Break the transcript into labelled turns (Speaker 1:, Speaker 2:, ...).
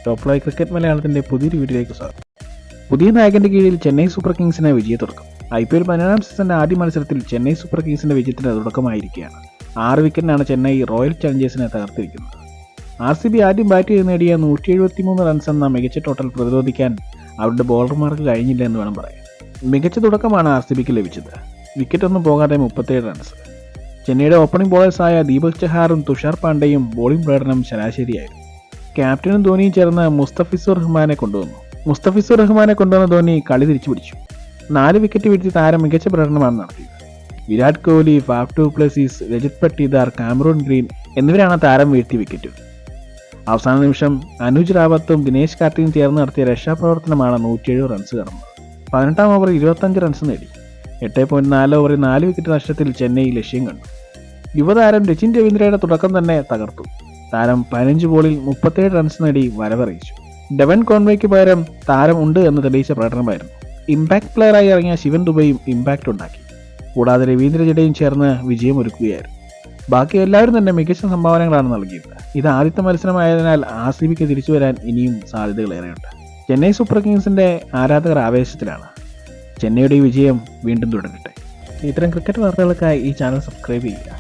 Speaker 1: Top live cricket മലയാളത്തിന്റെ പുതിയൊരു വീഡിയോയിലേക്ക് സ്വാഗതം. പുതിയ നായകന്റെ കീഴിൽ ചെന്നൈ സൂപ്പർ കിങ്സിന് വിജയത്തുടക്കം. IPL 17ാം സീസണിന്റെ ആദ്യ മത്സരത്തിൽ ചെന്നൈ സൂപ്പർ കിങ്സിന്റെ വിജയത്തിന് തുടക്കമായിരിക്കുകയാണ്. 6 വിക്കറ്റിനാണ് ചെന്നൈ റോയൽ ചലഞ്ചേഴ്സിനെ തകർത്തിരിക്കുന്നത്. RCB ആദ്യം ബാറ്റ് ചെയ്ത് നേടിയ 173 റൺസ് എന്ന മികച്ച ടോട്ടൽ പ്രതിരോധിക്കാൻ അവരുടെ ബോളർമാർക്ക് കഴിഞ്ഞില്ല എന്ന് വേണം പറയാൻ. മികച്ച തുടക്കമാണ് RCBക്ക് ലഭിച്ചത്. വിക്കറ്റൊന്നും പോകാതെ 37 റൺസ്. ചെന്നൈയുടെ ഓപ്പണിംഗ് ബോളേഴ്സായ ദീപക് ചഹാറും തുഷാർ പാണ്ഡെയും ബോളിംഗ് പ്രകടനം ശരാശരിയായിരുന്നു. ക്യാപ്റ്റനും ധോണിയും ചേർന്ന് മുസ്തഫിസുർ റഹ്മാനെ കൊണ്ടുവന്ന ധോണി കളി തിരിച്ചു പിടിച്ചു. 4 വിക്കറ്റ് വീഴ്ത്തി താരം മികച്ച പ്രകടനമാണ് നടത്തിയത്. Virat Kohli, Faf du Plessis, Rajat Patidar, Cameron Green എന്നിവരാണ് താരം വീഴ്ത്തിയ വിക്കറ്റ്. അവസാന നിമിഷം അനുജ് റാവത്തും ദിനേശ് കാർത്തിയും ചേർന്ന് നടത്തിയ രക്ഷാപ്രവർത്തനമാണ് 107 റൺസ് കടന്നത്. 18ാം ഓവർ 25 റൺസ് നേടി. 8.4 ഓവറിൽ 4 വിക്കറ്റ് നഷ്ടത്തിൽ ചെന്നൈ ലക്ഷ്യം കണ്ടു. യുവതാരം രചിൻ രവീന്ദ്രയുടെ തുടക്കം തന്നെ തകർത്തു. താരം 15 ബോളിൽ 37 റൺസ് നേടി വരവറിയിച്ചു. ഡെവൻ കോൺവേയ്ക്ക് പകരം താരം ഉണ്ട് എന്ന് തെളിയിച്ച പ്രകടനമായിരുന്നു. ഇമ്പാക്ട് പ്ലെയറായി ഇറങ്ങിയ ശിവൻ ദുബൈയും ഇമ്പാക്റ്റ് ഉണ്ടാക്കി. കൂടാതെ രവീന്ദ്ര ജഡേജയും ചേർന്ന് വിജയമൊരുക്കുകയായിരുന്നു. ബാക്കി എല്ലാവരും തന്നെ മികച്ച സംഭാവനകളാണ് നൽകിയത്. ഇത് ആദ്യത്തെ മത്സരമായതിനാൽ RCBക്ക് തിരിച്ചു വരാൻ ഇനിയും സാധ്യതകളേറെയുണ്ട്. ചെന്നൈ സൂപ്പർ കിങ്സിന്റെ ആരാധകർ ആവേശത്തിലാണ്. ചെന്നൈയുടെ ഈ വിജയം വീണ്ടും തുടരട്ടെ. ഇത്തരം ക്രിക്കറ്റ് വാർത്തകൾക്കായി ഈ ചാനൽ സബ്സ്ക്രൈബ് ചെയ്യുക.